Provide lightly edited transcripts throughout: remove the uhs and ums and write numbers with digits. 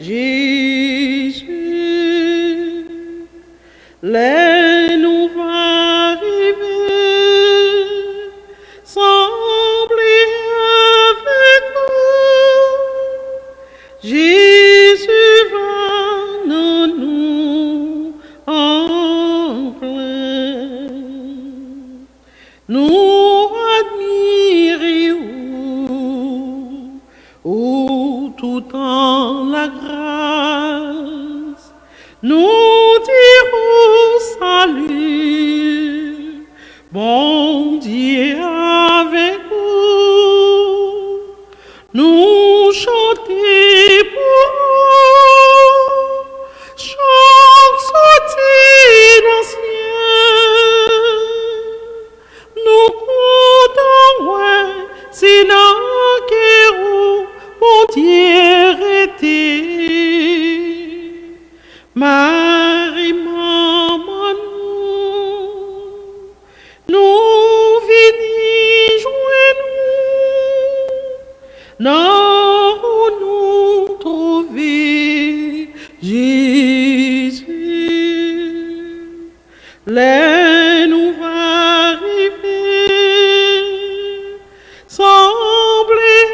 Jésus, les nous va arriver, sembler avec nous. Jésus va nous en plein. Nous admirer tout en la grâce, nous dirons salut, bon Dieu avec vous, nous chanter pour chant sorti d'ancien, nous comptons ouais, sinon mon Dieu était Marie, maman, nous venons jouer nous, nous trouver Jésus, les nous va arriver, sembler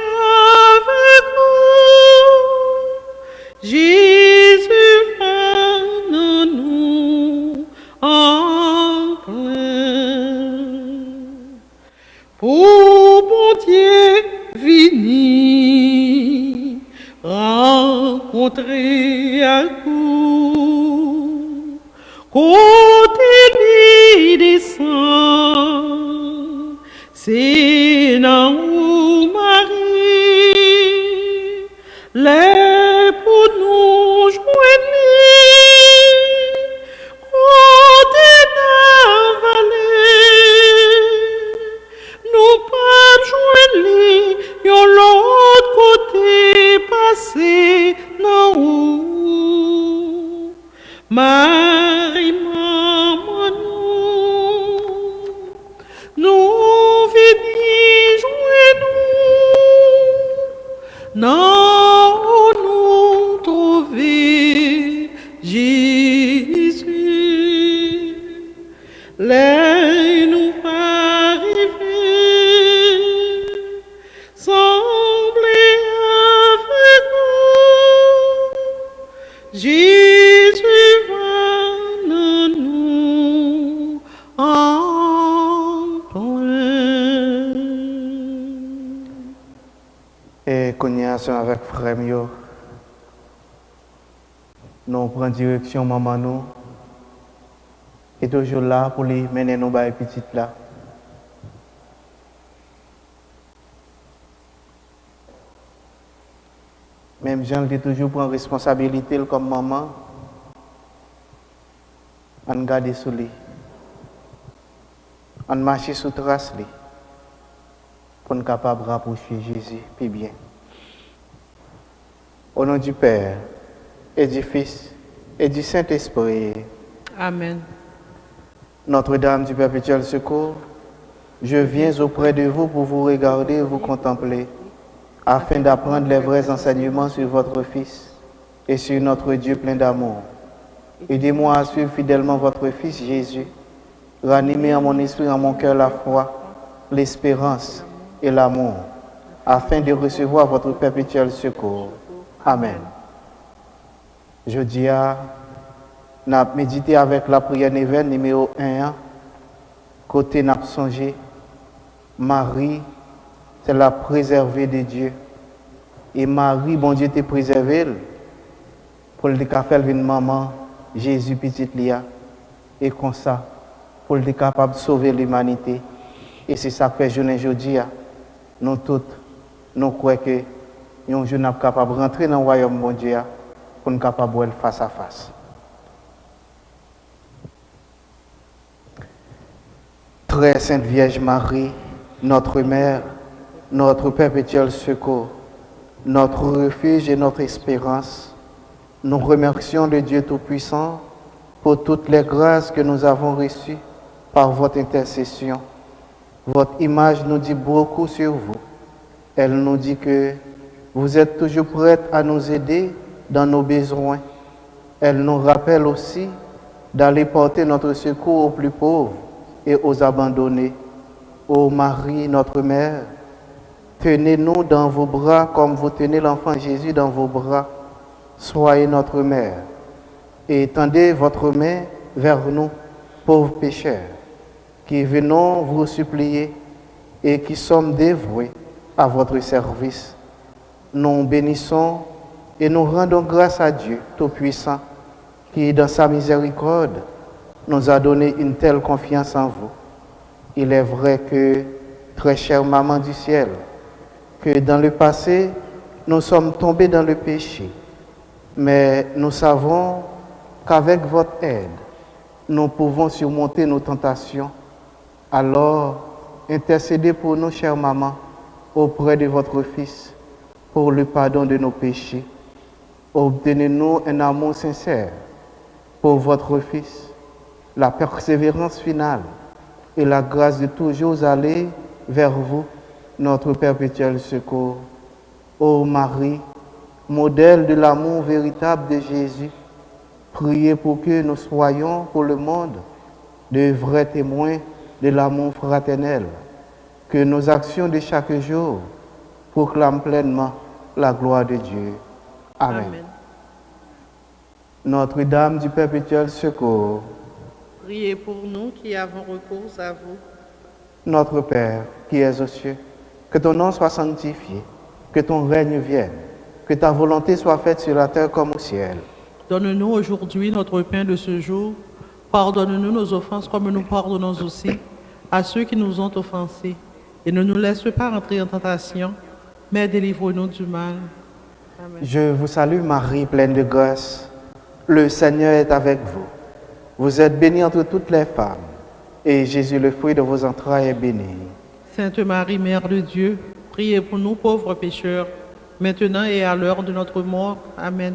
avec nous, Jésus va nous en plein. Pour bon Dieu venir rencontrer à coup, côté lui descend, c'est dans où Marie, les pour nous joindre, côté la vallée, nous pas joindre, yon l'autre côté passé, non où, Marie, maman, nous venons jouer nous, non nous trouver Jésus, les nous arriver, sembler avec nous, Jésus va nous en plein. Et qu'on y a avec frère Mio, nous prenons direction maman nous, et toujours là pour les mener nos bails petites là. Même Jean dit toujours prend responsabilité comme maman, on garde sous lui, on marche sous trace lui, pour être capable de rapprocher Jésus plus bien. Au nom du Père, et du Fils, et du Saint-Esprit. Amen. Notre-Dame du Perpétuel Secours, je viens auprès de vous pour vous regarder et vous contempler, afin d'apprendre les vrais enseignements sur votre Fils et sur notre Dieu plein d'amour. Aidez-moi à suivre fidèlement votre Fils Jésus, ranimer en mon esprit, en mon cœur la foi, l'espérance et l'amour, afin de recevoir votre perpétuel secours. Amen. Je dis à n'a médité avec la prière neuvaine numéro 1, côté n'a songé, Marie, c'est la préservée de Dieu. Et Marie, bon Dieu, t'es préservé pour le faire une maman, Jésus, petite Lia. Et comme ça, pour être capable de sauver l'humanité. Et c'est ça que fait jeune aujourd'hui. Nous toutes, nous croyons que nous sommes capables de rentrer dans le royaume de Dieu pour nous capables de face à face. Très Sainte Vierge Marie, notre Mère, notre perpétuel secours, notre refuge et notre espérance, nous remercions le Dieu Tout-Puissant pour toutes les grâces que nous avons reçues par votre intercession. Votre image nous dit beaucoup sur vous. Elle nous dit que vous êtes toujours prête à nous aider dans nos besoins. Elle nous rappelle aussi d'aller porter notre secours aux plus pauvres et aux abandonnés. Ô Marie, notre Mère, tenez-nous dans vos bras comme vous tenez l'enfant Jésus dans vos bras. Soyez notre Mère et tendez votre main vers nous, pauvres pécheurs, qui venons vous supplier et qui sommes dévoués à votre service. Nous bénissons et nous rendons grâce à Dieu Tout-Puissant, qui, dans sa miséricorde, nous a donné une telle confiance en vous. Il est vrai que, très chère Maman du ciel, que dans le passé, nous sommes tombés dans le péché, mais nous savons qu'avec votre aide, nous pouvons surmonter nos tentations. Alors, intercédez pour nous, chère Maman, auprès de votre Fils, pour le pardon de nos péchés. Obtenez-nous un amour sincère pour votre Fils, la persévérance finale et la grâce de toujours aller vers vous, notre perpétuel secours. Ô Marie, modèle de l'amour véritable de Jésus, priez pour que nous soyons pour le monde de vrais témoins de l'amour fraternel, que nos actions de chaque jour proclament pleinement la gloire de Dieu. Amen. Amen. Notre-Dame du perpétuel secours, Priez pour nous qui avons recours à vous. notre Père qui es aux cieux, que ton nom soit sanctifié, que ton règne vienne, que ta volonté soit faite sur la terre comme au ciel. Donne-nous aujourd'hui notre pain de ce jour. Pardonne-nous nos offenses comme nous pardonnons aussi à ceux qui nous ont offensés. Et ne nous laisse pas entrer en tentation, mais délivre-nous du mal. Amen. Je vous salue Marie, pleine de grâce. Le Seigneur est avec vous. Vous êtes bénie entre toutes les femmes, et Jésus, le fruit de vos entrailles, est béni. Sainte Marie, Mère de Dieu, priez pour nous pauvres pécheurs, maintenant et à l'heure de notre mort. Amen.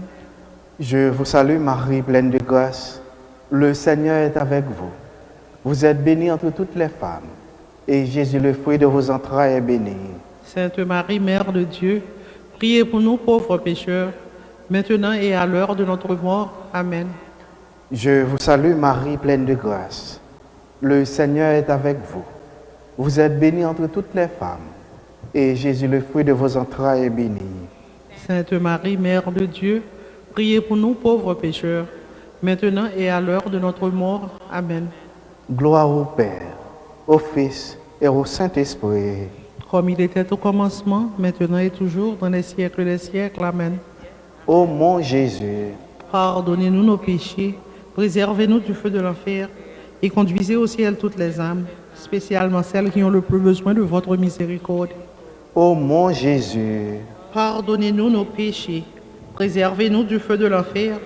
Je vous salue Marie, pleine de grâce. Le Seigneur est avec vous. Vous êtes bénie entre toutes les femmes, et Jésus, le fruit de vos entrailles, est béni. Sainte Marie, Mère de Dieu, priez pour nous pauvres pécheurs, maintenant et à l'heure de notre mort. Amen. Je vous salue Marie, pleine de grâce. Le Seigneur est avec vous. Vous êtes bénie entre toutes les femmes, et Jésus, le fruit de vos entrailles, est béni. Sainte Marie, Mère de Dieu, priez pour nous pauvres pécheurs, maintenant et à l'heure de notre mort. Amen. Gloire au Père, au Fils et au Saint-Esprit. Comme il était au commencement, maintenant et toujours, dans les siècles des siècles. Amen. Ô mon Jésus, Pardonnez-nous nos péchés, préservez-nous du feu de l'enfer et conduisez au ciel toutes les âmes, spécialement celles qui ont le plus besoin de votre miséricorde. ô mon Jésus, Pardonnez-nous nos péchés, préservez-nous du feu de l'enfer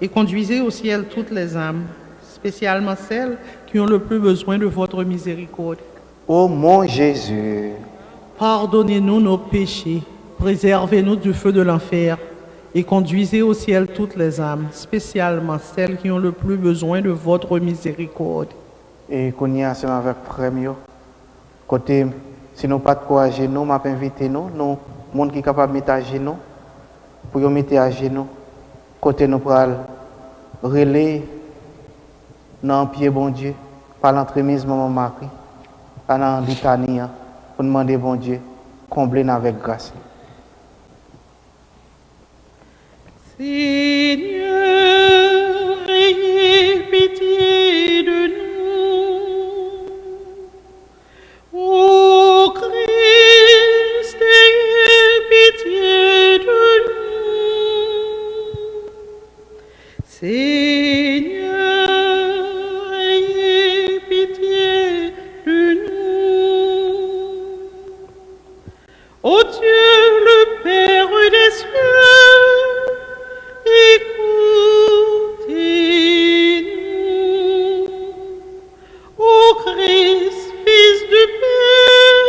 et conduisez au ciel toutes les âmes, spécialement celles qui ont le plus besoin de votre miséricorde. ô mon Jésus, Pardonnez-nous nos péchés, préservez-nous du feu de l'enfer et conduisez au ciel toutes les âmes, spécialement celles qui ont le plus besoin de votre miséricorde. et qu'on y a ensemble avec frère Mio. Côté, si nous pas de quoi à genoux, m'a invité nous, monde qui est capable de mettre à genoux, pour nous mettre à genoux. Côté nous pral relais dans le pied bon Dieu, par l'entremise maman Marie, dans litanie, pour demander bon Dieu, combler nous avec grâce. Seigneur, ayez pitié de nous. Ô Christ, ayez pitié de nous. Seigneur, ayez pitié de nous. Ô Dieu, le Père des cieux, écoutez-nous. Ô Christ, Fils du Père,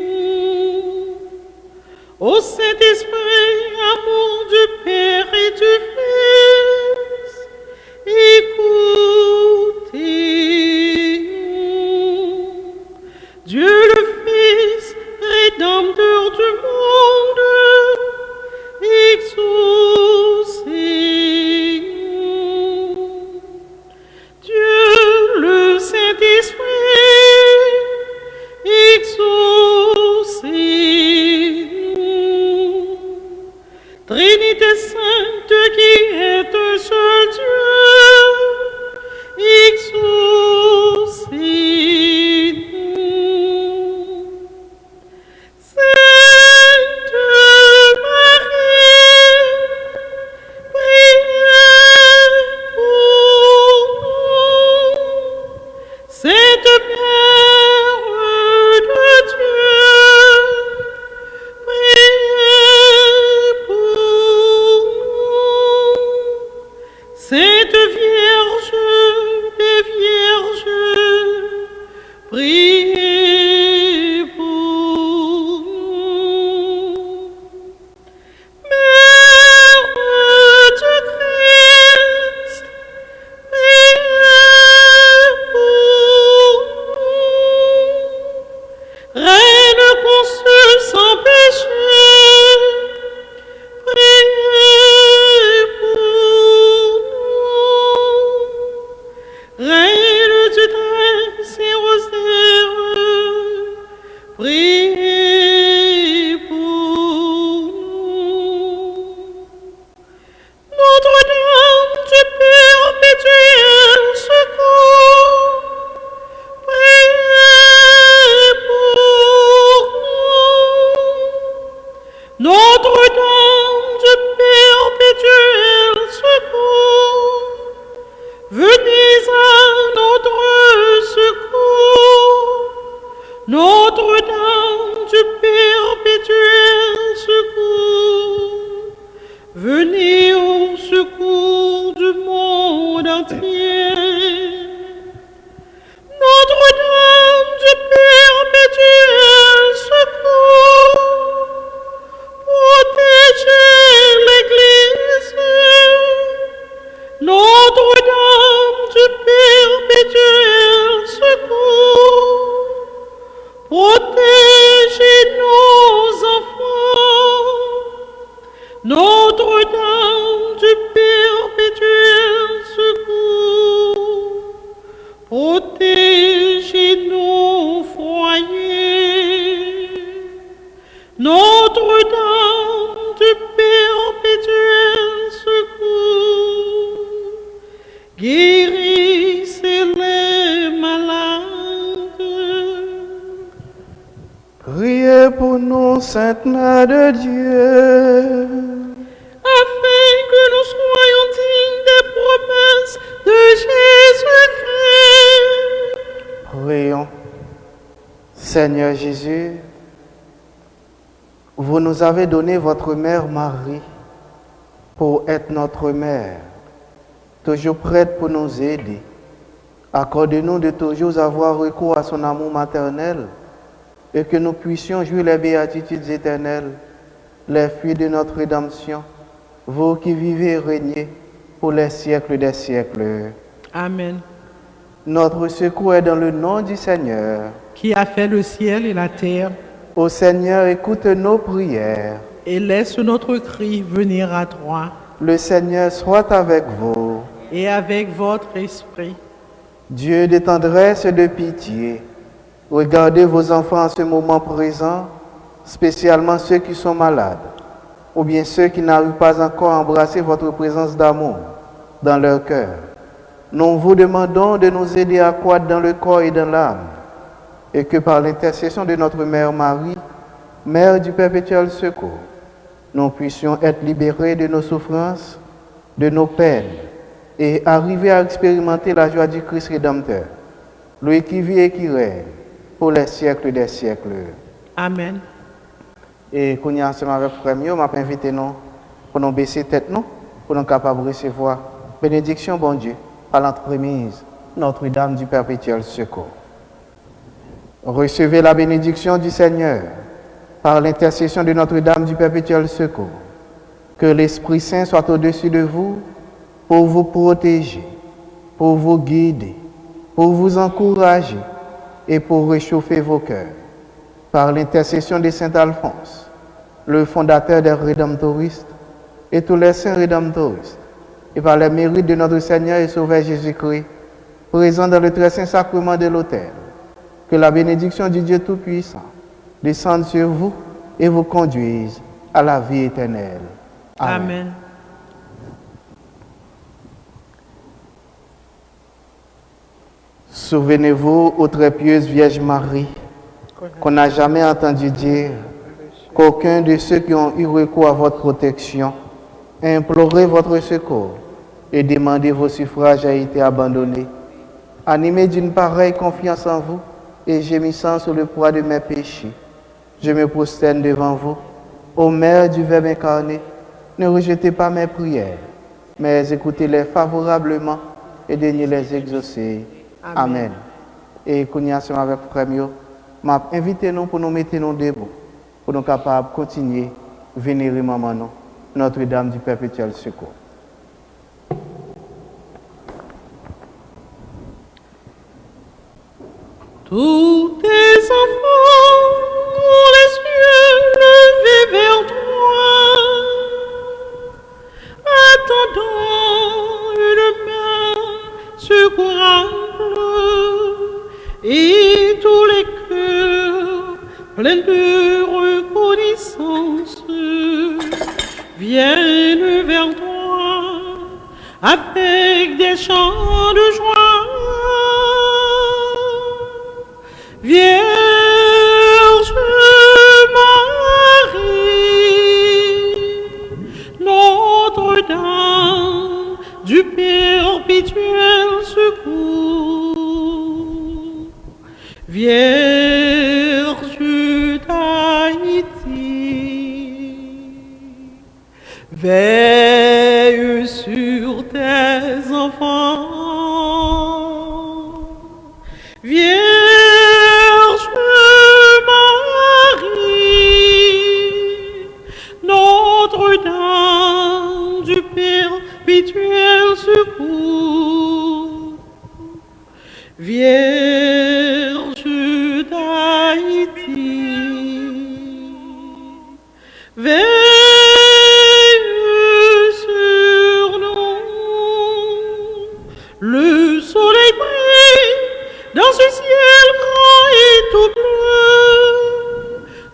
écoutez-nous. Ô Saint-Esprit, amour du Père et du Fils, écoutez-nous. Dieu le Fils, Rédempteur du monde, sainte qui est un seul Dieu, exaucez-nous. Sainte Marie, priez pour nous. Sainte Mère de Dieu, priez pour nous. Sainte Vierge des Vierges, priez pour nous. Mère de Christ, priez pour nous. Reine conçue sans péché, priez pour nous. Reine du très saint rosaire, priez pour nous. Notre-Dame du perpétuel secours, priez pour nous. Notre-Dame du perpétuel secours, venez à notre secours. Notre-Dame du perpétuel secours, venez au secours du monde entier. Notre-Dame du perpétuel secours, protégez l'Église. Notre-Dame du perpétuel secours, protégez nos enfants. Notre-Dame du perpétuel secours, protégez nos foyers. Notre-Dame du perpétuel secours, guérissez les malades. Priez pour nous, Sainte Mère de Dieu. Afin que nous soyons dignes des promesses de Jésus-Christ. Prions. Seigneur Jésus, vous nous avez donné votre mère Marie pour être notre mère, toujours prête pour nous aider. Accordez-nous de toujours avoir recours à son amour maternel et que nous puissions jouir les béatitudes éternelles, les fruits de notre rédemption, vous qui vivez et régnez pour les siècles des siècles. Amen. Notre secours est dans le nom du Seigneur. Qui a fait le ciel et la terre, Ô Seigneur, écoute nos prières. et laisse notre cri venir à toi, Le Seigneur soit avec vous. et avec votre esprit. Dieu de tendresse et de pitié, regardez vos enfants en ce moment présent, spécialement ceux qui sont malades, ou bien ceux qui n'arrivent pas encore à embrasser votre présence d'amour dans leur cœur. Nous vous demandons de nous aider à croître dans le corps et dans l'âme, et que par l'intercession de notre Mère Marie, Mère du perpétuel secours, nous puissions être libérés de nos souffrances, de nos peines, et arriver à expérimenter la joie du Christ Rédempteur, lui qui vit et qui règne pour les siècles des siècles. Amen. Et qu'on y a ensemble avec Frère Mio, m'a invité nous pour nous baisser tête nous, pour nous capables de recevoir bénédiction, bon Dieu, par l'entremise Notre-Dame du perpétuel secours. Recevez la bénédiction du Seigneur par l'intercession de Notre-Dame du perpétuel secours. Que l'Esprit Saint soit au-dessus de vous pour vous protéger, pour vous guider, pour vous encourager et pour réchauffer vos cœurs. Par l'intercession de Saint Alphonse, le fondateur des Rédemptoristes et tous les saints Rédemptoristes, et par les mérites de notre Seigneur et Sauveur Jésus-Christ, présent dans le très saint sacrement de l'autel, que la bénédiction du Dieu Tout-Puissant descende sur vous et vous conduise à la vie éternelle. Amen. Souvenez-vous, ô très pieuse Vierge Marie, qu'on n'a jamais entendu dire qu'aucun de ceux qui ont eu recours à votre protection a imploré votre secours et demandé vos suffrages a été abandonné. Animé d'une pareille confiance en vous et gémissant sous le poids de mes péchés, je me prosterne devant vous, ô Mère du Verbe incarné. Ne rejetez pas mes prières, mais écoutez-les favorablement et daignez les exaucer. Amen. Et Kounia, avec frère Mio, m'a invité nous pour nous mettre nous debout, pour nous capables de continuer à vénérer maman nous, Notre-Dame du Perpétuel Secours. Tous tes enfants ont les yeux levés vers toi, attendant une main secourable, et tous les cœurs pleins de reconnaissance viennent vers toi avec des chants de joie. Vierge Marie, Notre-Dame du perpétuel secours, Vierge d'Haïti, veille sur tes enfants. Vierge Notre-Dame du perpétuel secours, Vierge d'Haïti, veille sur nous. Le soleil brille dans ce ciel grand et tout bleu,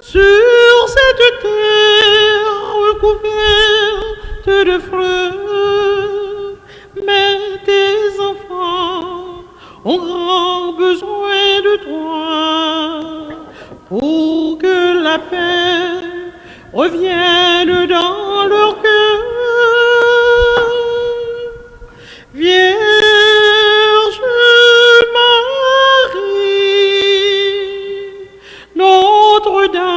sur cette terre recouverte de fleurs, mais tes enfants ont grand besoin de toi pour que la paix revienne dans leur cœur. Vierge Marie, Notre-Dame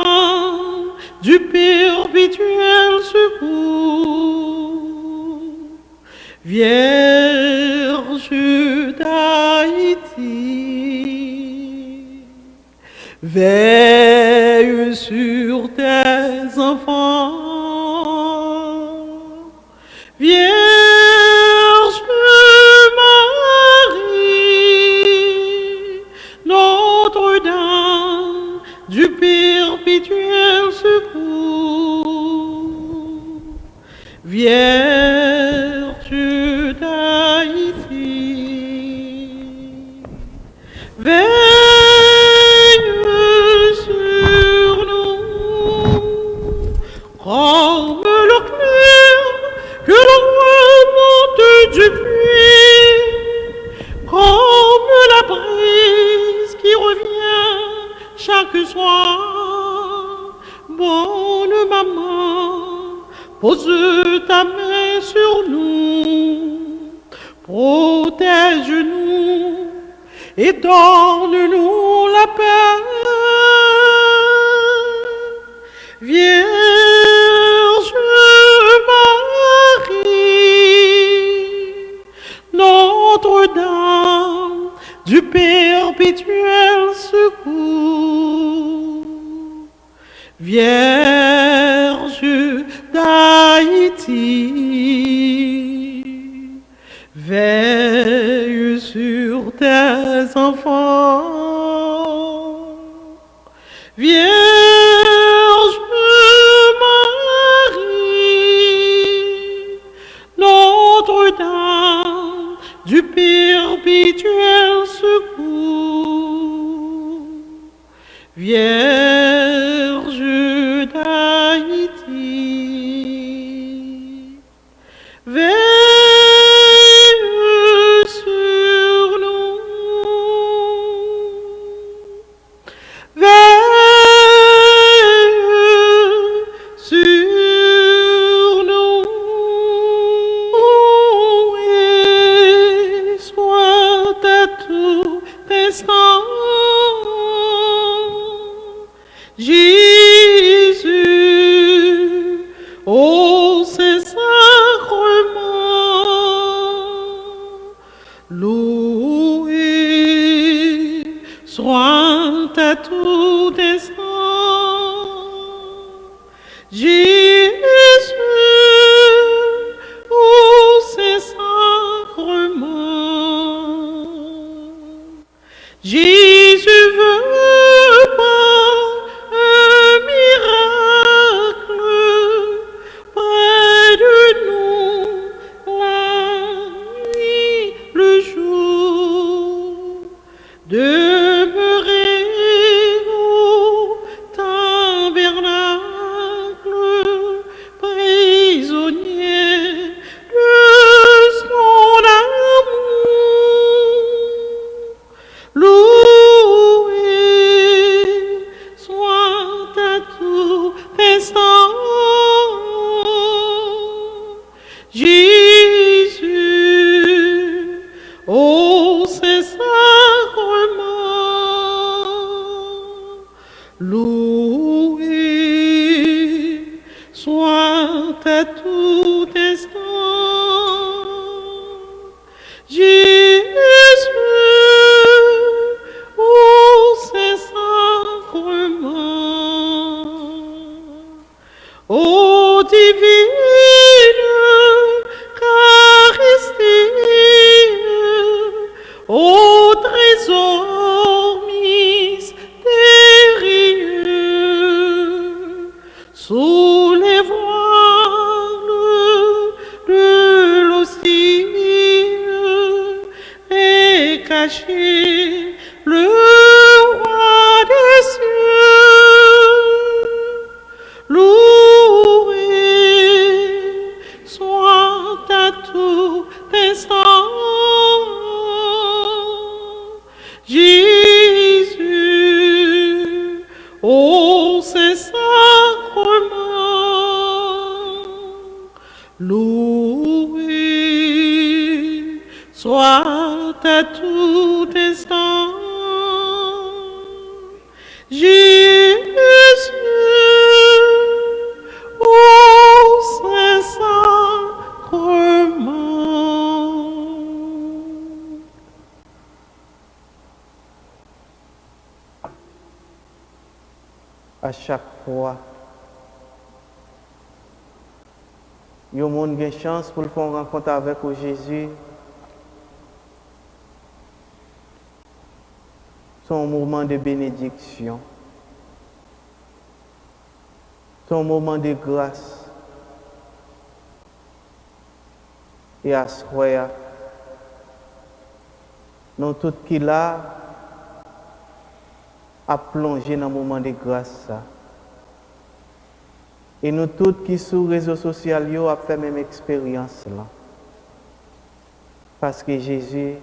du perpétuel secours, Vierge d'Haïti, veille sur tes enfants. Vierge Marie, Notre-Dame du perpétuel secours, Vierge d'Haïti, veille sur nous, comme le clair que l'on remonte du puits, comme la brise qui revient chaque soir. Bonne maman, pose ta main sur nous, protège-nous et donne-nous la paix. Vierge Marie, Notre-Dame du perpétuel secours, Vierge d'Haïti, veille sur tes enfants. Vierge Marie, Notre-Dame du perpétuel secours, Vierge d'Haïti, Jésus, ô Saint-Sacrement, Jésus veut par un miracle près de nous la nuit, le jour, demeurer au tabernacle, prisonnier de son amour. Loué soit à tout instant Jésus, ô Saint-Sacrement. Loué soit à tout instant Jésus, ô Saint-Sacrement, ô divine Eucharistie, ô trésor mystérieux, sous les voiles de l'hostie est caché le roi des cieux. Loué soit à tout instant Jésus, ô Saint-Sacrement. Loué soit à tout instant Jésus, ô Saint-Sacrement. À chaque fois, il y a une chance pour faire une rencontre avec Jésus. C'est un moment de bénédiction. C'est un moment de grâce. Et à ce moment, nous tous qui là, à plonger dans un moment de grâce. Et nous tous qui sur les réseaux sociaux avons fait la même expérience là. Parce que Jésus n'a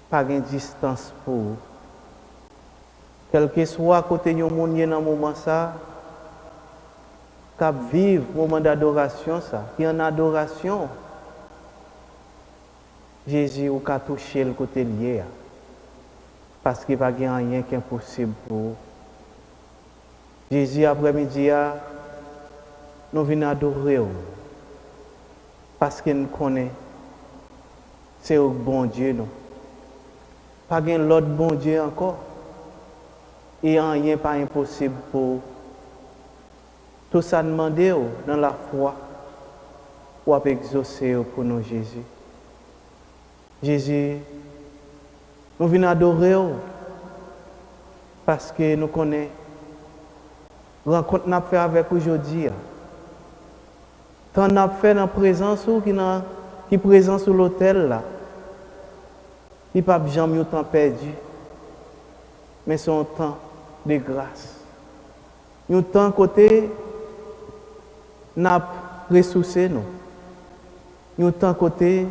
pas de distance pour vous. Quel que soit côté de monde dans ce moment ça, qui vivre le moment d'adoration ça, qui en adoration, Jésus a touché le côté lié. Parce qu'il n'y a pas rien qui est impossible pour vous. Jésus, après-midi, nous venons adorer. Parce que nous connaissons, c'est le bon Dieu. Nous. Pas l'autre bon Dieu encore. Et rien n'est pas impossible pour vous. Tout ça demandé dans la foi ou à exaucer pour nous, Jésus. Jésus, nous venons adorer parce que nous connaissons la rencontre que nous avons fait avec aujourd'hui. Tant nous avons fait dans la présence qui est présent sur l'autel là. Il n'y a pas jamais eu temps perdu. Mais c'est un temps de grâce. Un temps côté nous avons ressourcé nous. Un temps côté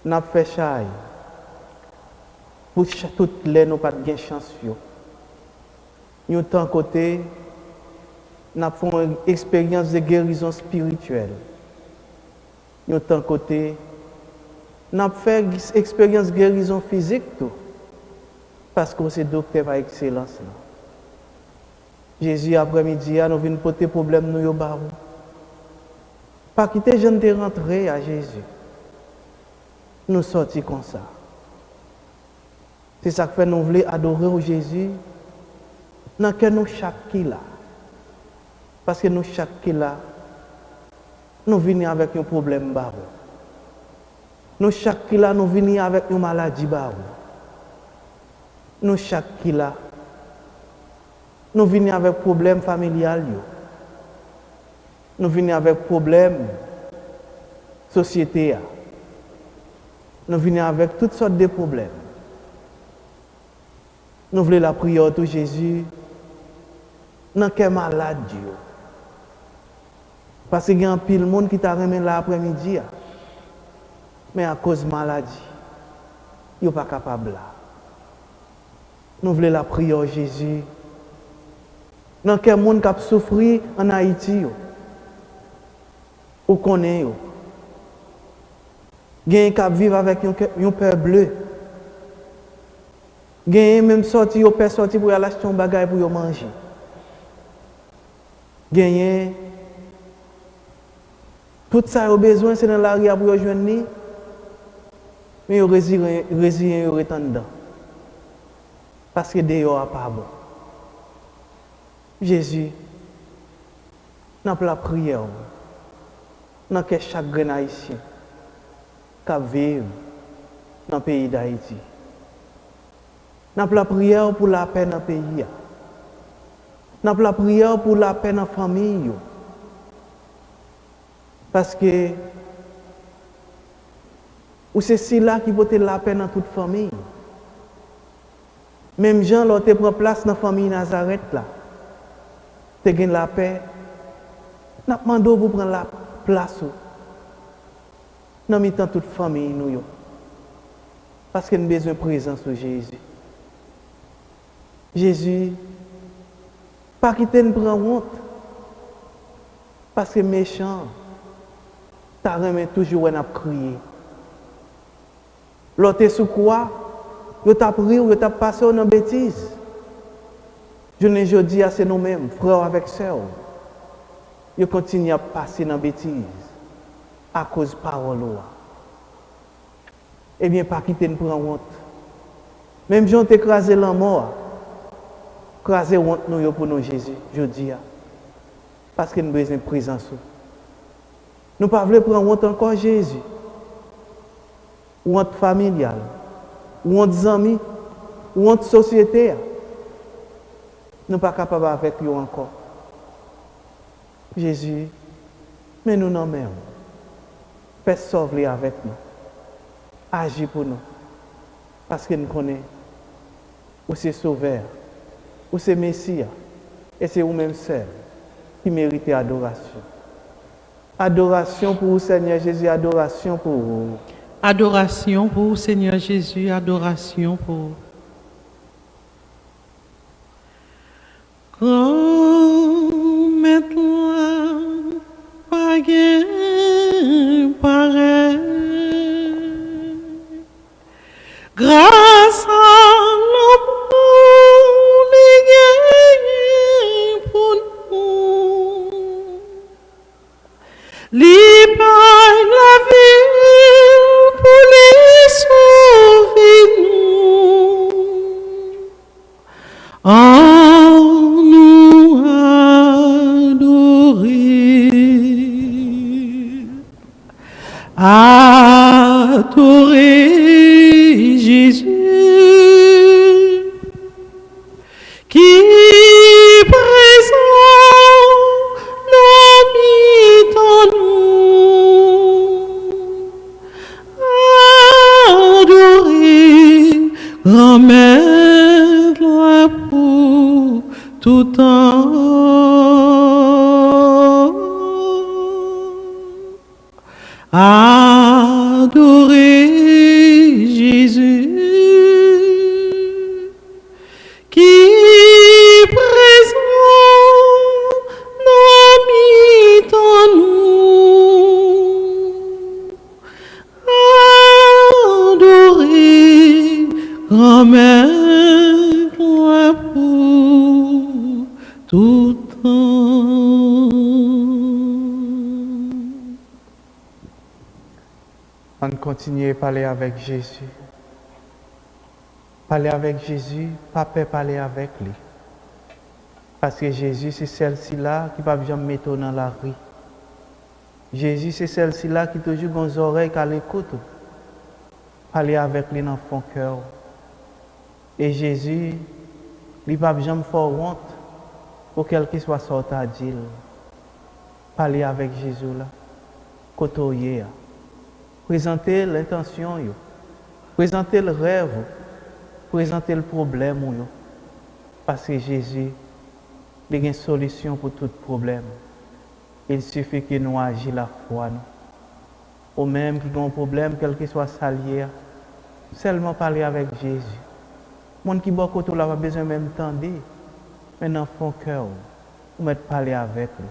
nous avons fait chaille. Pour toutes les nous pas de chance. Nous avons côté, nous avons fait une expérience de guérison spirituelle. Nous avons côté, nous avons fait une expérience de guérison physique tout. Parce que c'est docteur par excellence. Jésus après-midi, nous venons porter problème nous au barreau. Pas quitter jeune de rentrer à Jésus. Nous sortis comme ça. C'est ça que fait nous voulons adorer Jésus dans que nous chaque qui là. Parce que nous, chaque qui là, nous venons avec un problème. Nous, chaque qui là, nous venons avec une maladie. Nous, chaque qui là, nous venons avec un problème familial. Nous venons avec un problème société. Nous venons avec toutes sortes de problèmes. Nous voulons la prière de Jésus. Dans quel malade Dieu. Parce qu'il y a un pile monde qui t'a remis l'après-midi. Mais à cause de maladie, il n'est pas capable là. Nous voulons la prière de Jésus. Dans quel monde qui a souffert en Haïti. Ou connaît. Il y a qui vivent avec un père bleu. Il y a même sorti, père sorti pour aller acheter un bagage pour manger. Il y a tout ça au besoin, c'est dans l'arrière pour joindre. Mais ils résilient, ils restent dedans. Parce que dehors n'est pas bon. Jésus, dans la prière, dans chaque grain haïtien qui vit dans le pays d'Haïti. Dans la prière pour la paix dans le pays. Dans la prière pour la paix dans la famille. Parce que c'est cela qui peut la paix dans toute famille. Même Jean, là, tu prend place dans la famille Nazareth, là. Tu as la paix. Nous demandons pour prendre la place. Nous mettons toute famille, nous. Parce que nous avons besoin de présence de Jésus. Jésus, pas quitter nous prendre honte. Parce que méchant, tu as toujours à crier. L'autre sous quoi? Tu as pris ou tu as passé dans la bêtise. Je ne dis à c'est nous-mêmes, frères avec sœurs. Ils continuent à passer dans la bêtise à cause de parole. Eh bien, pas quitter nous prendre honte. Même si on t'écrasé la mort, écraser honte nous pour nous Jésus, je dis. Parce que nous avons besoin de présence. Nous ne pouvons pas prendre honte encore Jésus. Ou honte familiale, ou honte amis, ou honte société. Nous ne sommes pas capables avec lui encore. Jésus, mais nous n'en même. Fais sauver avec nous. Agis pour nous. Parce que nous connaissons. Ou c'est Sauveur, ou c'est Messie. Et c'est vous-même seul qui méritez adoration. Adoration pour vous, Seigneur Jésus, adoration pour vous. Adoration pour vous, Seigneur Jésus, adoration pour vous. Grand maître, pas gain pareil. Grâce à l'amour, les gains pour nous. Libère la vie pour les sauver nous. En nous adorer Jésus, qui présent dans nous. Adorer grand-mère pour tout temps. Adorer Jésus, qui présent dans nous. Adorer grand-mère pour tout temps. On continue à parler avec Jésus. Parler avec Jésus, pas peur parler avec lui. Parce que Jésus, c'est celle-ci-là qui ne va jamais mettre dans la rue. Jésus, c'est celle-ci-là qui toujours dans les oreilles qu'à l'écoute. Parler avec lui dans son cœur. Et Jésus, il ne va jamais faire honte pour quelqu'un soit sorti à dire. Parler avec Jésus là. Côtoyer. Présenter l'intention. Présenter le rêve. Présenter le problème. Parce que Jésus, il y a une solution pour tout problème. Il suffit que nous agissions la foi. Ou même qui ont un problème, quel que soit salier, seulement parler avec Jésus. Mon qui beaucoup tout là pas besoin même tendre, mais dans son cœur, ou mettre parler avec lui.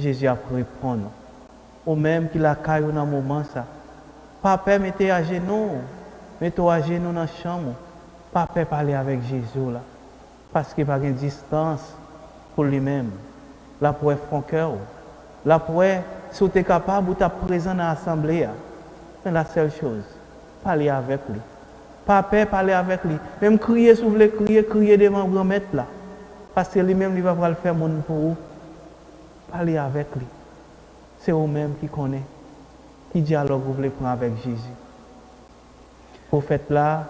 Jésus a répondre. Ou même qui la caille dans le moment ça. Papa mettez à genoux, mettez à genoux dans la chambre. Papa parler avec Jésus là, parce qu'il n'y a pas de distance pour lui-même. Là pour son cœur. Là pour si tu es capable ou tu es présent dans l'assemblée, c'est la seule chose. Parler avec lui. Papa, parler avec lui. Même crier, si vous voulez crier devant le grand-maître là. Parce que lui-même, il va le faire mon pour vous. Parler avec lui. C'est vous-même qui connaît. Qui dialogue vous voulez prendre avec Jésus. Le prophète là,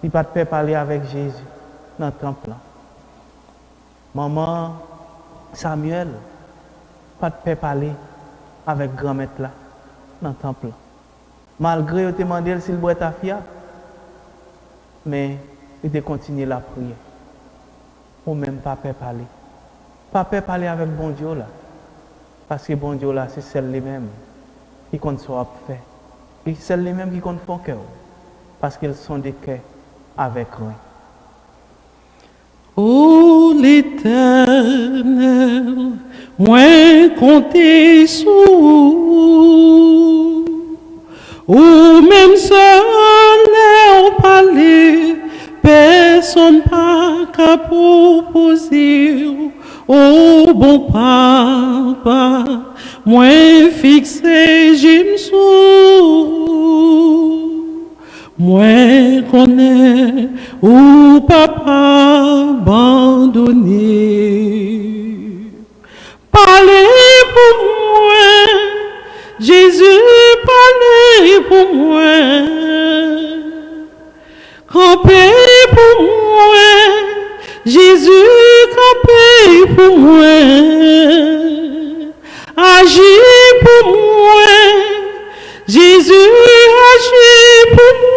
il ne peut pas parler avec Jésus dans le temple là. Maman, Samuel, pas de paix parler avec grand-maître là, dans le temple. Malgré qu'il te demandé s'il boit ta fille, mais il te continue la prière. Ou même pas paix parler. Pas paix parler avec bon Dieu là. Parce que bon Dieu là, c'est celle lui-même qui compte soit fait. Et c'est celle lui-même qui compte son cœur. Parce qu'ils sont des cœurs avec lui. Ô l'Éternel, moi compter sur ou même seul au palais, personne pas qu'à proposer. Ô bon papa, moi fixé j'aime sous. Moi connais ou papa abandonné. Parlez pour moi, Jésus, parlez pour moi. Campez pour moi, Jésus, campez pour moi. Agis pour moi, Jésus, agis pour moi.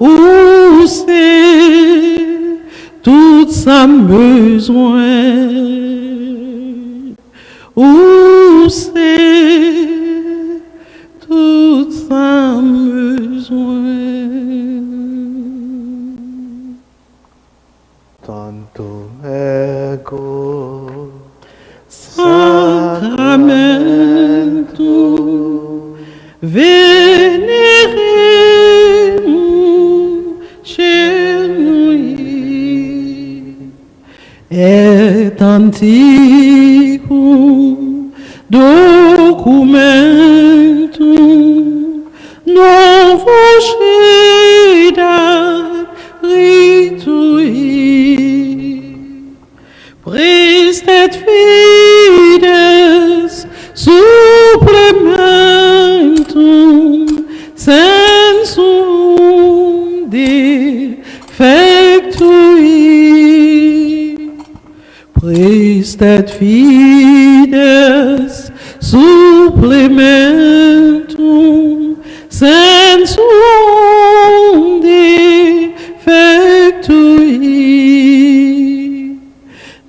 Où c'est tout ça besoin? Où c'est tout ça besoin? Tanto ego Sacramento venerem genui et antiquum documentum novo cedat ritui prestet fides supplementum sensum defectui prestet fides supplementum sensum defectui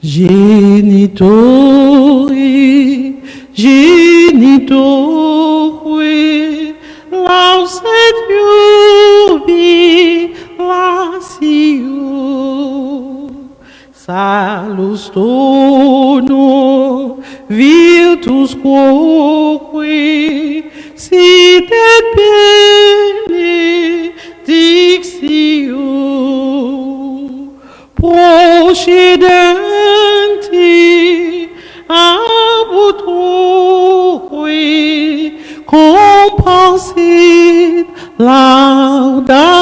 genitori lauset jubilatio salus tono virtus quoque sitet benedictio procedenti ab utroque compensit laudatio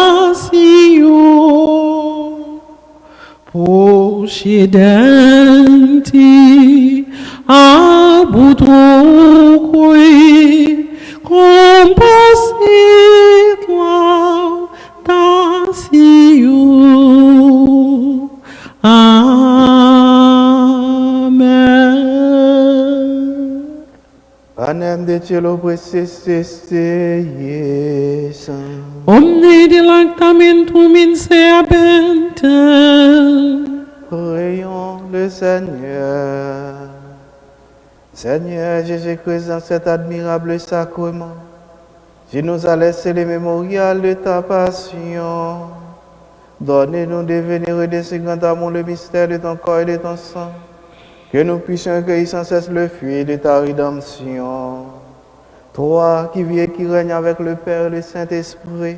occidenti, abutrocui, composit laudatio. Amen. Panem de cielo presiste Iesam. Omne delectamentum in seabentem. Prions le Seigneur. Seigneur Jésus-Christ, dans cet admirable sacrement, tu nous as laissé le mémorial de ta passion. Donne-nous de venir et de ce grand amour le mystère de ton corps et de ton sang, que nous puissions accueillir sans cesse le fruit de ta rédemption. Toi qui vis et qui règnes avec le Père et le Saint-Esprit,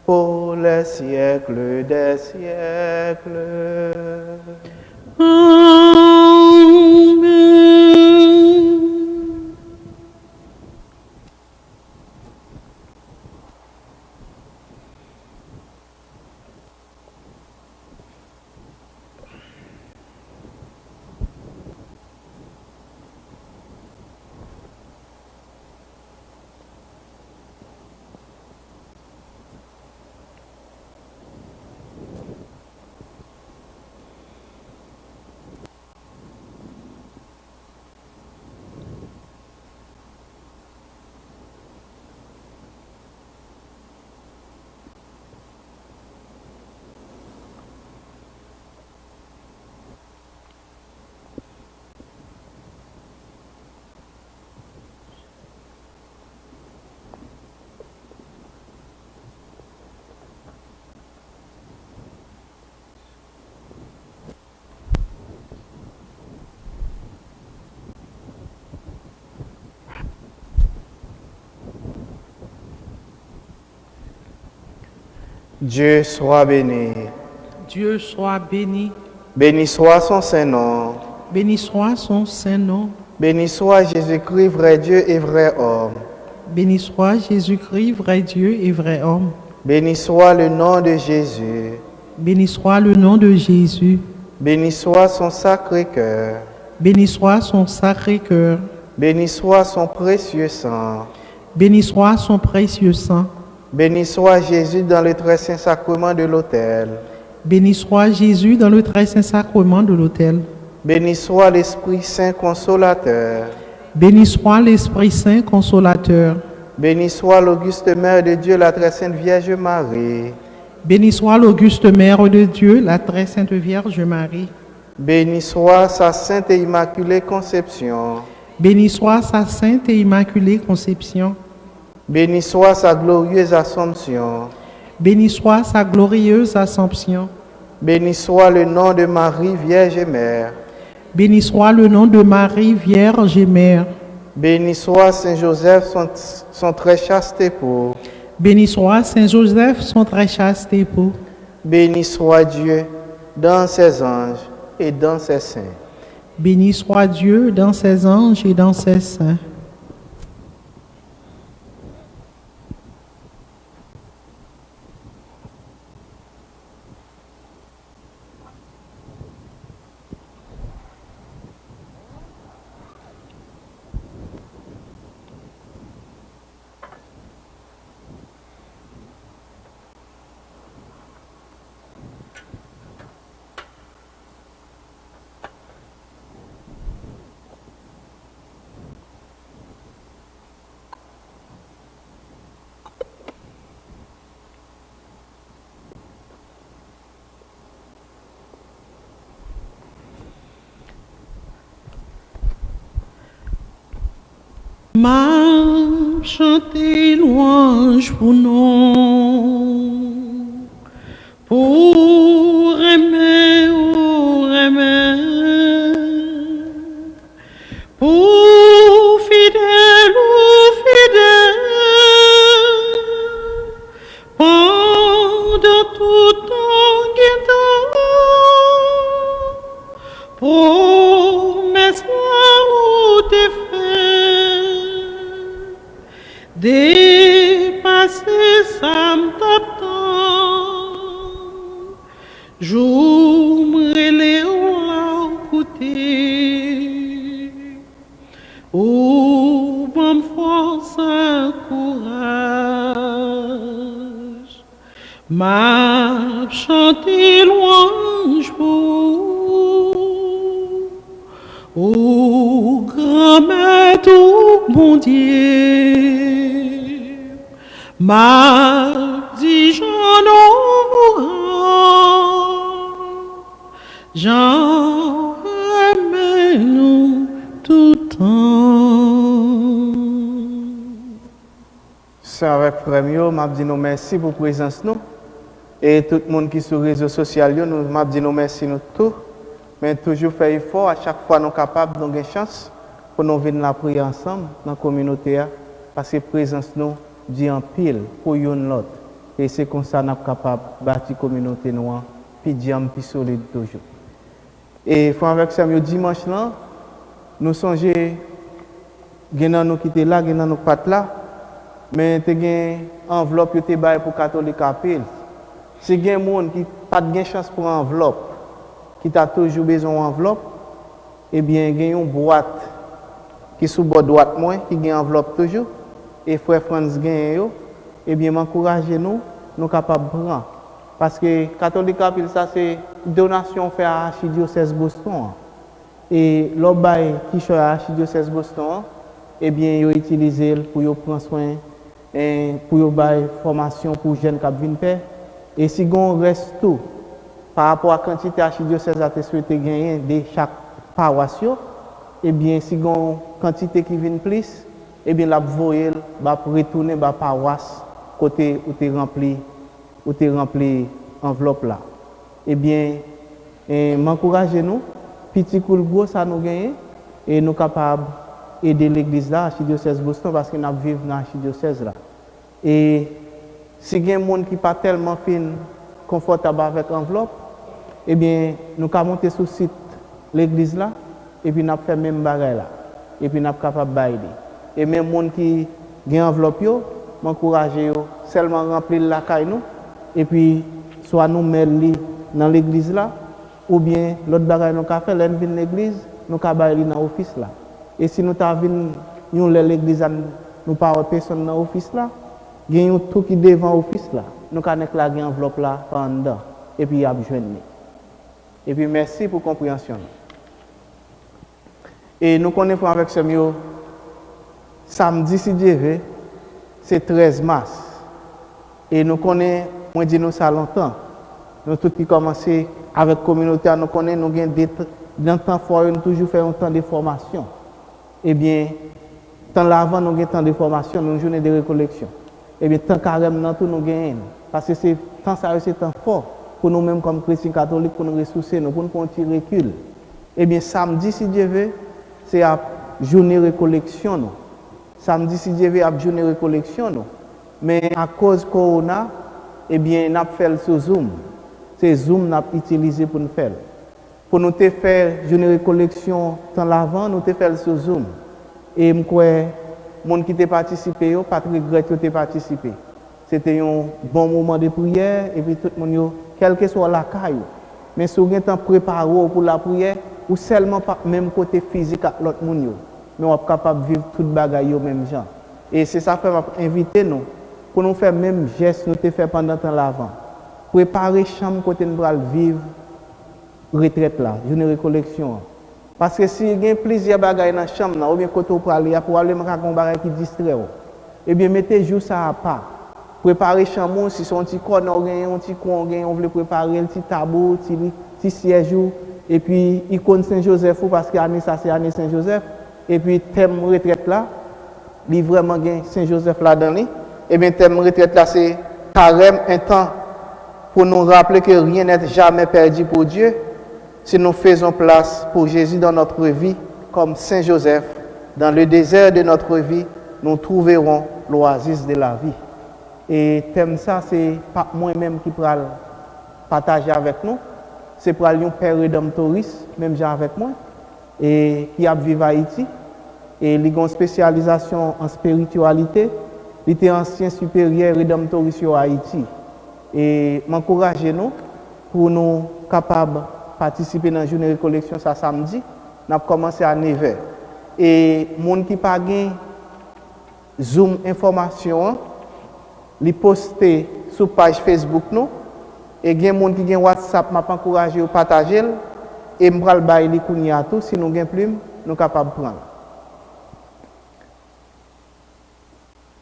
pour les siècles des siècles. Amen. Dieu soit béni. Dieu soit béni. Béni soit son Saint-Nom. Béni soit son Saint-Nom. Béni soit Jésus-Christ, vrai Dieu et vrai homme. Béni soit Jésus-Christ, vrai Dieu et vrai homme. Béni soit le nom de Jésus. Béni soit le nom de Jésus. Béni soit son sacré cœur. Béni soit son sacré cœur. Béni soit son précieux sang. Béni soit son précieux sang. Béni soit Jésus dans le très saint sacrement de l'autel. Béni soit Jésus dans le très saint sacrement de l'autel. Béni soit l'Esprit Saint consolateur. Béni soit l'Esprit Saint consolateur. Béni soit l'auguste Mère de Dieu, la très sainte Vierge Marie. Béni soit l'auguste Mère de Dieu, la très sainte Vierge Marie. Béni soit sa sainte et immaculée conception. Béni soit sa sainte et immaculée conception. Béni soit sa glorieuse Assomption. Béni soit sa glorieuse Assomption. Béni soit le nom de Marie, Vierge et Mère. Béni soit le nom de Marie, Vierge et Mère. Béni soit Saint Joseph, son très chaste époux. Béni soit Saint Joseph, son très chaste époux. Béni soit Dieu dans ses anges et dans ses saints. Béni soit Dieu dans ses anges et dans ses saints. Ma chanter louange pour nous, pour aimer, pour fidèle ou fidèle, pendant tout temps guidant, promesse ou défaite. Dépasser ça m'attend, jour me relève m'a chanté louange pour, ô grand maître, mon Dieu, m'a dit j'en remets nous tout temps. C'est avec frère Mio, m'a dit nous merci pour la présence nous. Et tout le monde qui est sur les réseaux sociaux, nous m'a dit nous merci nous tous. Mais toujours faire effort, à chaque fois nous sommes capables, nous avons une chance pour nous venir la prier ensemble dans la communauté. Parce que la présence nous dit en pile pour une l'autre. Et c'est comme ça que nous sommes capables de bâtir la communauté noire, puis dire plus solide toujours. Et avec ça, dimanche là, nous songeons, nous qui étaient là, nous pas là, mais tu as une enveloppe qui est pour catholique à pile. Si il y a des gens qui n'ont pas de chance pour une enveloppe, qui t'a toujours besoin d'une enveloppe, eh bien, il y a une boîte qui est sous bord droite, qui a une enveloppe toujours, et frère Franz gagne, eh bien, m'encouragez nous capables de prendre. Parce que catholique à pile, ça c'est donation faite à l'archidiocèse Boston. Et l'autre qui est à l'archidiocèse Boston, eh bien, ils utilisent pour prendre soin, pour faire formation pour les jeunes qui viennent faire. Et si on reste tout, par rapport à la quantité archidiocèse a souhaité gagner de chaque paroisse, eh bien, si on a quantité qui vient plus, eh bien, la voyelle va retourner à la paroisse côté où tu rempli l'enveloppe là. Eh bien, m'encouragez nous, petit coup de gros, ça nous gagne, et nous sommes capables d'aider l'église là, l'archidiocèse Boston, parce que nous vivons dans l'archidiocèse là. Et si il y a des gens qui ne sont pas tellement confortables avec l'enveloppe, eh bien, nous avons monté sur le site l'église là, et puis nous avons fait le même bagage là. Et puis nous sommes capables d'aider. Et même les gens qui ont une enveloppe, m'encouragez seulement remplir la caille nous, et puis soit nous mettons dans l'église là, ou bien l'autre bagage nous avons fait, nous venons dans l'église, nous avons fait dans l'office là. Et si nous avons venu dans l'église, nous n'avons pas personne dans l'office là, il y a tout qui est devant l'office là. Nous avons une enveloppe là pendant. Et puis il y a besoin de nous. Et puis merci pour la compréhension. Et nous connaissons avec ce mieux. Samedi, si Dieu veut, c'est 13 mars. Et nous connaissons, moi je dis nous ça longtemps. Nous tous qui commencé avec la communauté, nous connaissons, nous avons dans le temps fort, nous toujours fait un temps de formation. Eh bien, temps l'avant, nous avons un temps de formation, nous avons une journée de récollection. Eh bien, tant carême, nous tout nous gagnons. Parce que c'est temps ça, c'est temps fort pour nous-mêmes comme chrétiens catholiques, pour nous ressourcer, pour nous faire un petit recul. Eh bien, samedi, si Dieu veut, c'est la journée de récollection. Nous. Samedi, si Dieu veut, c'est la journée de récollection. Nous. Mais à cause de Corona, eh bien, nous avons fait sur Zoom. C'est Zoom que nous avons utilisé pour nous faire. Pour nous faire une journée de récollection temps l'avant, nous avons fait sur Zoom. Et je crois que les gens qui ont participé, pas de regret de participer. C'était un bon moment de prière, et puis tout le monde, quel que soit la caille. Mais si vous avez temps préparé pour la prière, ou seulement pas même côté physique avec l'autre monde, mais on est capable de vivre toute bagaille au même genre. Et c'est ça que je inviter nous, pour nous faire le même geste que nous avons fait pendant le temps l'avant. Préparer la chambre côté nous allons vivre retraite là, journée de récollection. Parce que si il y a plusieurs bagailles dans la chambre, ou bien côté pour aller un bagage qui distrait, eh bien mettez jour ça à part. Préparer la chambre, si son petit corps, un petit coin, on veut préparer un petit tableau, un petit siège, et puis icône Saint-Joseph, parce que l'année ça c'est l'année Saint-Joseph, et puis thème retraite là, il y a vraiment Saint-Joseph là-dedans. Et bien thème retraite là c'est carême, un temps pour nous rappeler que rien n'est jamais perdu pour Dieu. Si nous faisons place pour Jésus dans notre vie, comme Saint Joseph, dans le désert de notre vie, nous trouverons l'oasis de la vie. Et thème ça, c'est pas moi-même qui pourra partager avec nous, c'est pour un père rédemptoriste, même j'ai avec moi, et qui a vécu à Haïti, et il a une spécialisation en spiritualité, il était ancien supérieur rédemptoriste à Haïti. Et m'encourager nous pour nous capables participer dans la journée de récollection ça samedi, nous avons commencé à 9h. Et les gens qui n'ont pas Zoom information, les poster sur page Facebook nous et il y a des gens qui ont WhatsApp m'a encouragé à partager et me pral bailler li kounya tout si nous gain plume nous capable prendre.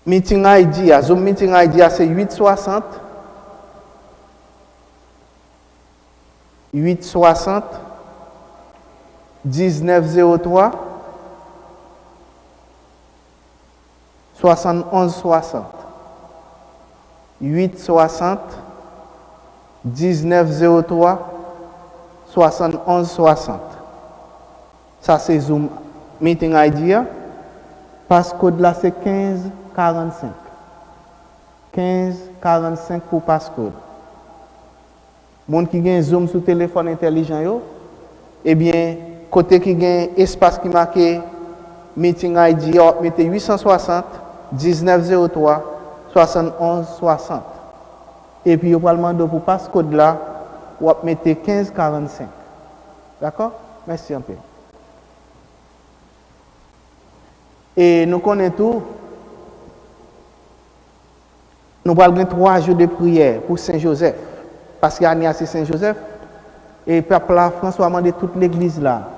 Meeting ID, Zoom meeting ID c'est 860 1903 7160 860 1903 7160. Ça c'est Zoom meeting ID. Passcode là c'est 1545. 1545 pour passcode. Monde qui gagne Zoom sur téléphone intelligent yo, eh bien côté qui gagne espace qui marqué meeting ID, mettez 860 1903 7160. Et puis, vous allez demander pour passcode là, vous mettez 1545. D'accord? Merci un peu. Et nous connaissons tout. Nous allons 3 jours de prière pour Saint-Joseph. Parce qu'il y a c'est Saint-Joseph. Et le peuple là, François a demandé toute l'église là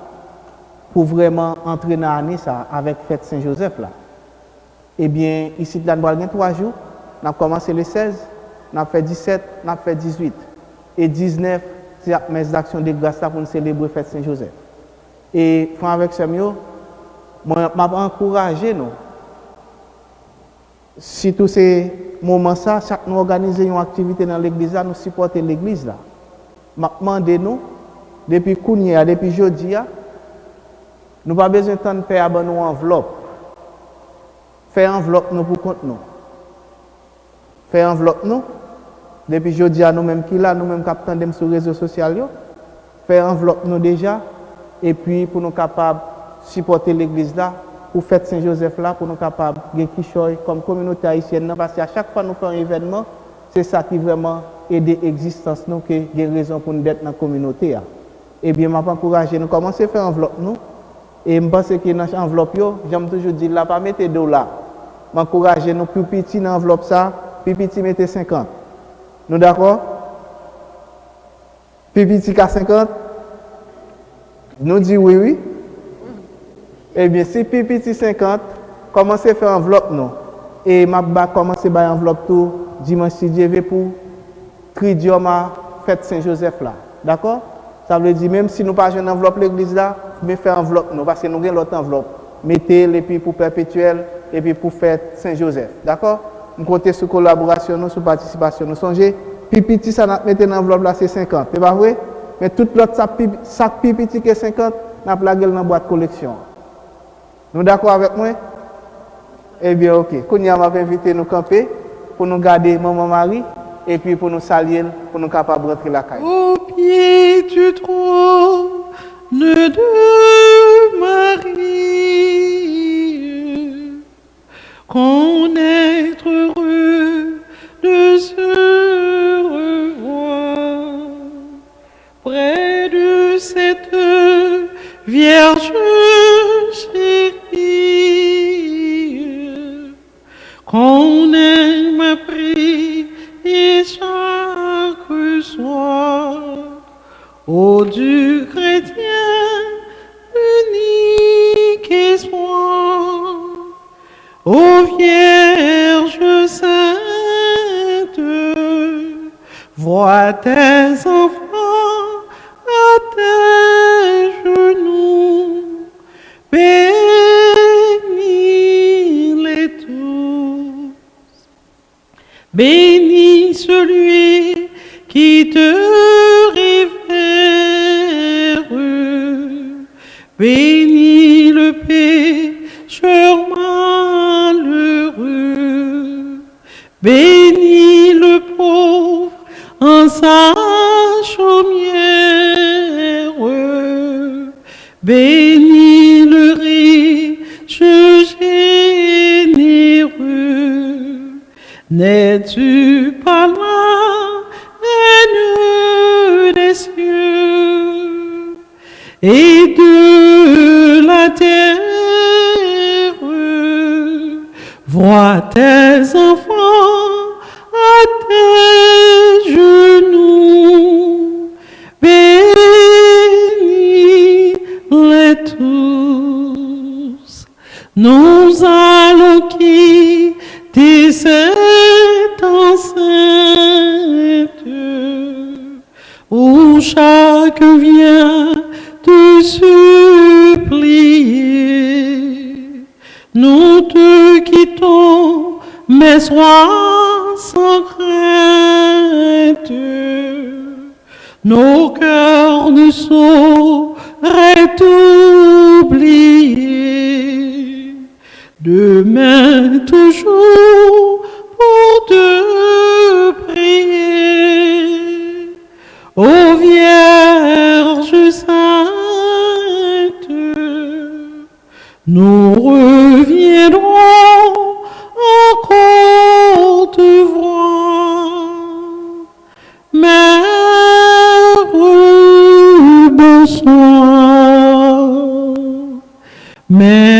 pour vraiment entrer dans l'année ça avec fête Saint-Joseph là. Eh bien, ici, nous avons 3 jours. Nous avons commencé le 16. Nous avons fait 17, nous avons fait 18. Et 19, c'est mes actions de grâce pour nous célébrer la fête Saint-Joseph. Et avec ce mieux, je m'encourage nous. Si tous ces moments, chaque nous organiser une activité dans l'église, nous supporter l'église là. Je demande nous, depuis Kounia, depuis jeudi, nous n'avons pas besoin de temps de payer une enveloppe. Faire enveloppe nous pour compte nous. Faire enveloppe nous. Depuis jeudi, nous-mêmes qui là, nous-mêmes qui attendons sur les réseaux sociaux, faire enveloppe nous déjà, et puis pour nous capables de supporter l'église là, pour faire Saint-Joseph là, pour nous capables de gagner comme communauté haïtienne, parce qu'à chaque fois que nous faisons un événement, c'est ça qui vraiment aide l'existence nous, qui est une raison pour nous être dans la communauté. Et bien, je m'encourage, nous commençons à faire enveloppe nous, et je pense que dans l'enveloppe, j'aime toujours dire, là, pas mettre $. Je m'encourage, nous plus petit dans l'enveloppe ça, plus petit mettez 50. Nous d'accord? Plus petit qu'à 50? Nous disons oui, oui. Eh bien, si plus petit 50, commencez à faire enveloppe nous. Et je commencer à faire enveloppe tout dimanche si Dieu veut pour crédit ma fête Saint-Joseph là. D'accord? Ça veut dire même si nous pas une enveloppe l'église là, mais faire enveloppe nous parce que nous avons l'autre enveloppe. Mettez et puis pour perpétuel et puis pour fête Saint-Joseph. D'accord? Nous comptons sur collaboration, nous, sur participation. Nous songez, pipiti, ça n'a mettre dans l'enveloppe là, c'est 50. C'est pas vrai? Mais tout l'autre sac pipiti qui est 50, n'a pas la gueule dans la boîte collection. Nous d'accord avec moi? Eh bien, ok. Kounia m'a invité nous camper pour nous garder maman Marie et puis pour nous saluer, pour nous capables de rentrer la caille. Au pied du trône de Marie, connaître heureux de se revoir près de cette Vierge chérie, qu'on aime à prier chaque soir, ô du chrétien unique espoir, ô Vierge sainte, vois tes enfants à tes genoux, bénis-les tous. Bénis celui qui te révère, bénis le pécheur malheureux, bénis le pauvre en sa chaumière, bénis le riche généreux. N'es-tu pas la reine des cieux et de la terre? Vois tes enfants à tes nous allons quitter cette enceinte où chaque vient te supplier. Nous te quittons, mais sois sans crainte. Nos cœurs ne sauraient t'oublier. Demain toujours pour te prier. Ô Vierge sainte, nous reviendrons encore te voir. Mère, bonsoir. Mère,